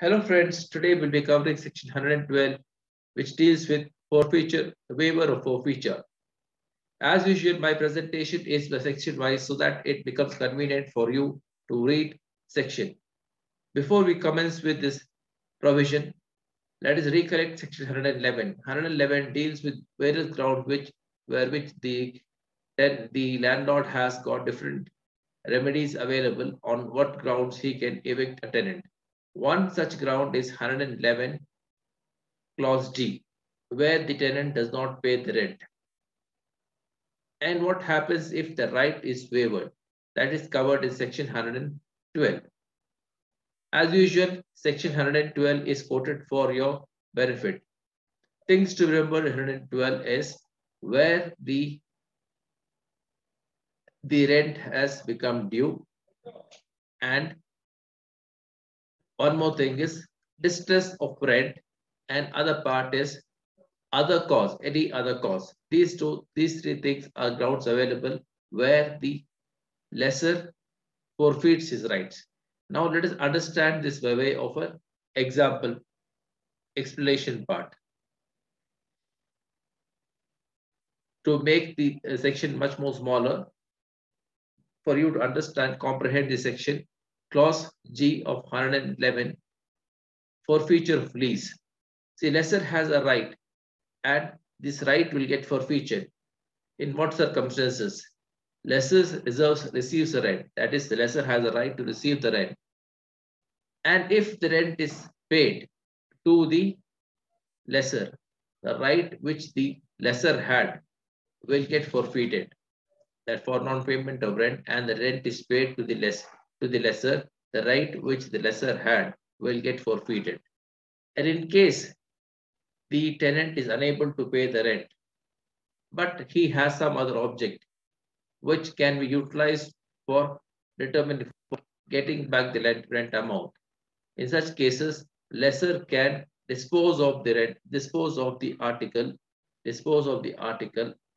Hello friends, today we'll be covering section 112 which deals with forfeiture, waiver of forfeiture. As usual, my presentation is section wise so that it becomes convenient for you to read section. Before we commence with this provision, let us recollect section 111. 111 deals with various grounds which the landlord has got different remedies available on what grounds he can evict a tenant. One such ground is 111 clause D, where the tenant does not pay the rent. And what happens if the right is waived? That is covered in section 112. As usual, section 112 is quoted for your benefit. Things to remember in 112 is where the rent has become due, and one more thing is distress of rent, and other part is other cause, any other cause. These three things are grounds available where the lessor forfeits his rights. Now let us understand this by way of an example explanation part. To make the section much more smaller, for you to understand, comprehend this section, clause G of 111, forfeiture of lease. See, lessor has a right, and this right will get forfeited. In what circumstances? Lessor receives the rent. That is, the lessor has a right to receive the rent. And if the rent is paid to the lessor, the right which the lessor had will get forfeited. That for non-payment of rent and the rent is paid to the lessor, the right which the lessor had will get forfeited. And in case the tenant is unable to pay the rent, but he has some other object which can be utilized for getting back the rent amount. In such cases, lessor can dispose of the rent, dispose of the article,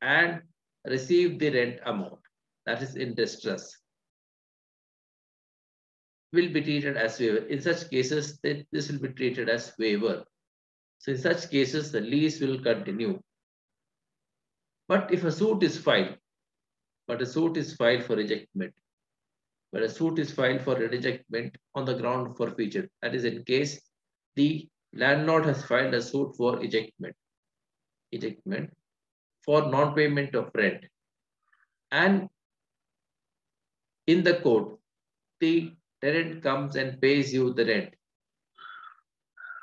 and receive the rent amount. That is in distress. Will be treated as waiver. In such cases, this will be treated as waiver. So in such cases, the lease will continue. But if a suit is filed, for rejectment, on the ground of forfeiture. That is in case the landlord has filed a suit for ejectment for non-payment of rent. And in the court, the tenant comes and pays you the rent.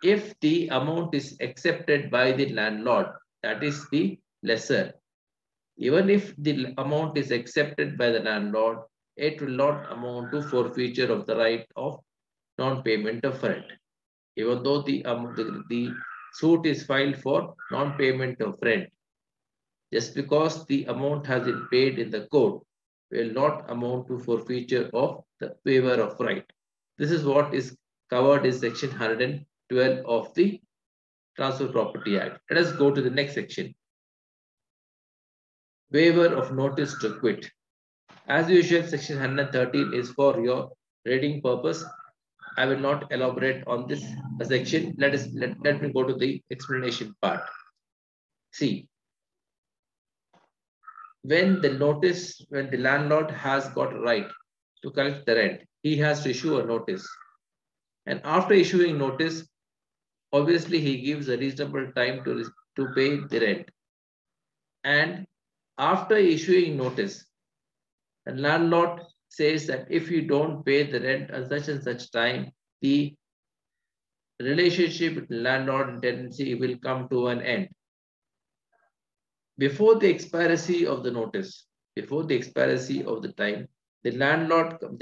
If the amount is accepted by the landlord, that is the lessor, even if the amount is accepted by the landlord, it will not amount to forfeiture of the right of non-payment of rent. Even though the suit is filed for non-payment of rent, just because the amount has been paid in the court will not amount to forfeiture of the waiver of right. This is what is covered in section 112 of the Transfer Property Act. Let us go to the next section. Waiver of notice to quit. As usual, section 113 is for your reading purpose. I will not elaborate on this section. Let me go to the explanation part. See, when the landlord has got a right to collect the rent, he has to issue a notice. And after issuing notice, obviously he gives a reasonable time to pay the rent. And after issuing notice, the landlord says that if you don't pay the rent at such and such time, the relationship between landlord and tenancy will come to an end. Before the expiry of the notice, before the expiry of the time, the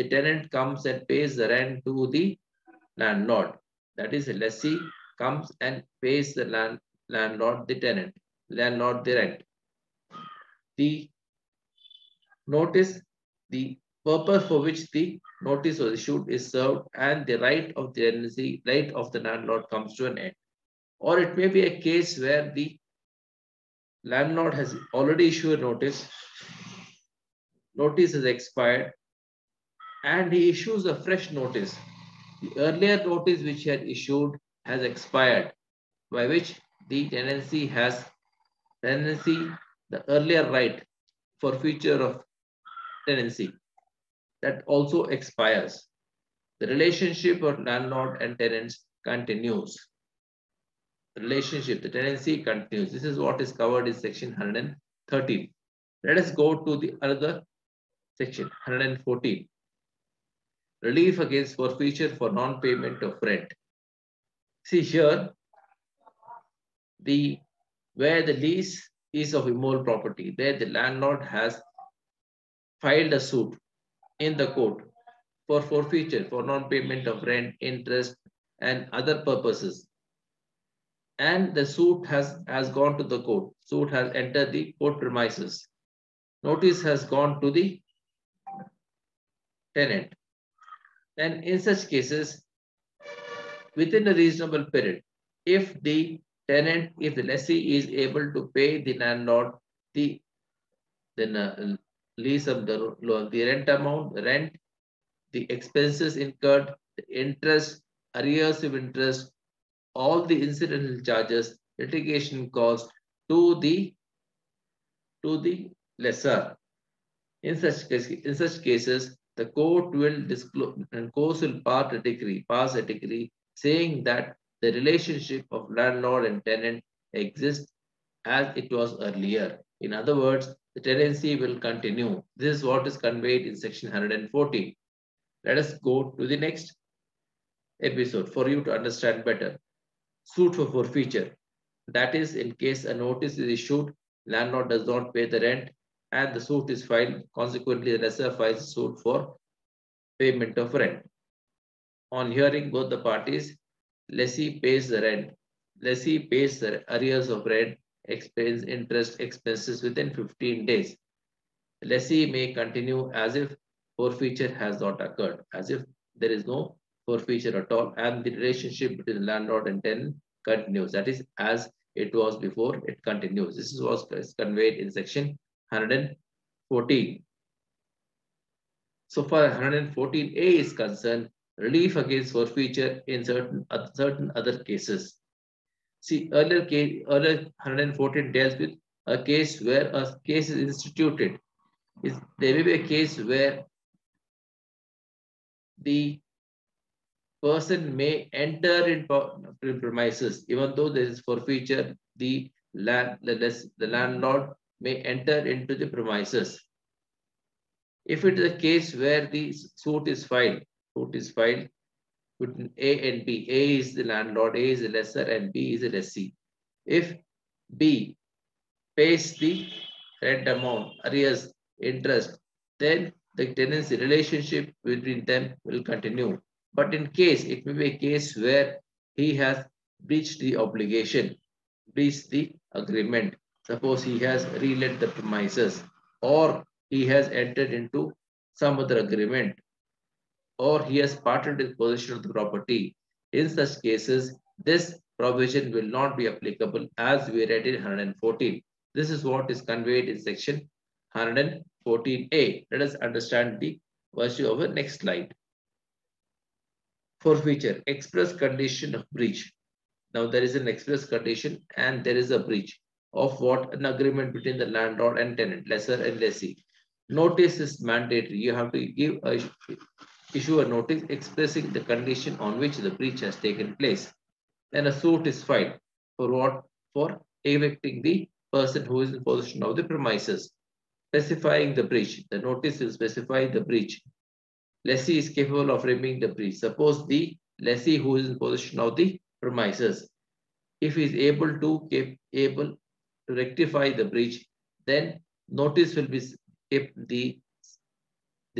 tenant comes and pays the rent to the landlord. That is, the lessee comes and pays the landlord the rent. The notice, the purpose for which the notice was issued is served, and the right of the tenancy, right of the landlord comes to an end. Or it may be a case where the landlord has already issued a notice is expired, and he issues a fresh notice The earlier notice which he had issued has expired, by which the tenancy, the earlier right for future of tenancy, that also expires. The relationship of landlord and tenants continues. The relationship, the tenancy continues. This is what is covered in section 113. Let us go to the other section, 114. Relief against forfeiture for non-payment of rent. See here, where the lease is of immovable property, there the landlord has filed a suit in the court for forfeiture for non-payment of rent, interest, and other purposes. And the suit has gone to the court. Suit has entered the court premises. Notice has gone to the tenant. And in such cases, within a reasonable period, if the lessee is able to pay the landlord the lease of the rent amount, the expenses incurred, the interest, arrears of interest, all the incidental charges, litigation cost to the lessor. In such cases, the court will disclose and court will pass a decree saying that the relationship of landlord and tenant exists as it was earlier. In other words, the tenancy will continue. This is what is conveyed in section 114. Let us go to the next episode for you to understand better. Suit for forfeiture. That is, in case a notice is issued, landlord does not pay the rent, and the suit is filed. Consequently, the lessor files a suit for payment of rent. On hearing both the parties, lessee pays the rent. Lessee pays the arrears of rent, expense, interest, expenses within 15 days. The lessee may continue as if forfeiture has not occurred, as if there is no forfeiture at all, and the relationship between the landlord and tenant continues. That is, as it was before, it continues. This is what is conveyed in section 114. So far 114A is concerned, relief against forfeiture in certain other cases. See, earlier 114 deals with a case where a case is instituted. There may be a case where the person may enter in premises, even though there is forfeiture, the landlord may enter into the premises. If it is a case where the suit is filed between A and B, A is the landlord, A is the lessor, and B is the lessee. If B pays the rent amount, arrears, interest, then the tenancy relationship between them will continue. But in case, it may be a case where he has breached the obligation, breached the agreement. Suppose he has relet the premises, or he has entered into some other agreement, or he has parted his possession of the property. In such cases, this provision will not be applicable as we read in 114. This is what is conveyed in section 114A. Let us understand the virtue of the next slide. Forfeiture, express condition of breach. Now there is an express condition and there is a breach of what? An agreement between the landlord and tenant, lessor and lessee. Notice is mandatory. You have to issue a notice expressing the condition on which the breach has taken place. Then a suit is filed for what? For evicting the person who is in possession of the premises. Specifying the breach. The notice will specify the breach. Lessee is capable of removing the breach. Suppose the lessee who is in possession of the premises, if he is able to rectify the breach, then notice will be the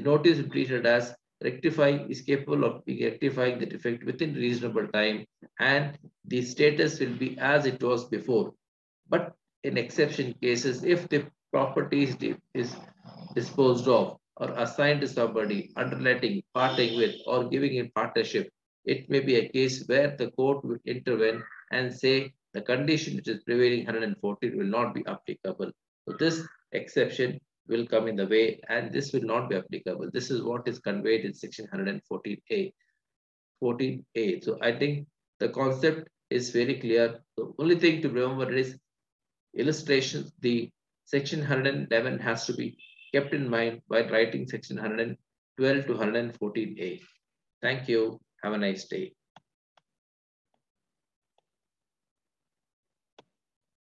notice will be treated as is capable of rectifying the defect within reasonable time, and the status will be as it was before. But in exception cases, if the property is disposed of or assigned to somebody, underletting, parting with, or giving in partnership, it may be a case where the court will intervene and say the condition which is prevailing 114 will not be applicable. So this exception will come in the way and this will not be applicable. This is what is conveyed in section 114A. 114A. So I think the concept is very clear. The only thing to remember is illustrations. The section 111 has to be kept in mind while writing section 112 to 114A. Thank you. Have a nice day.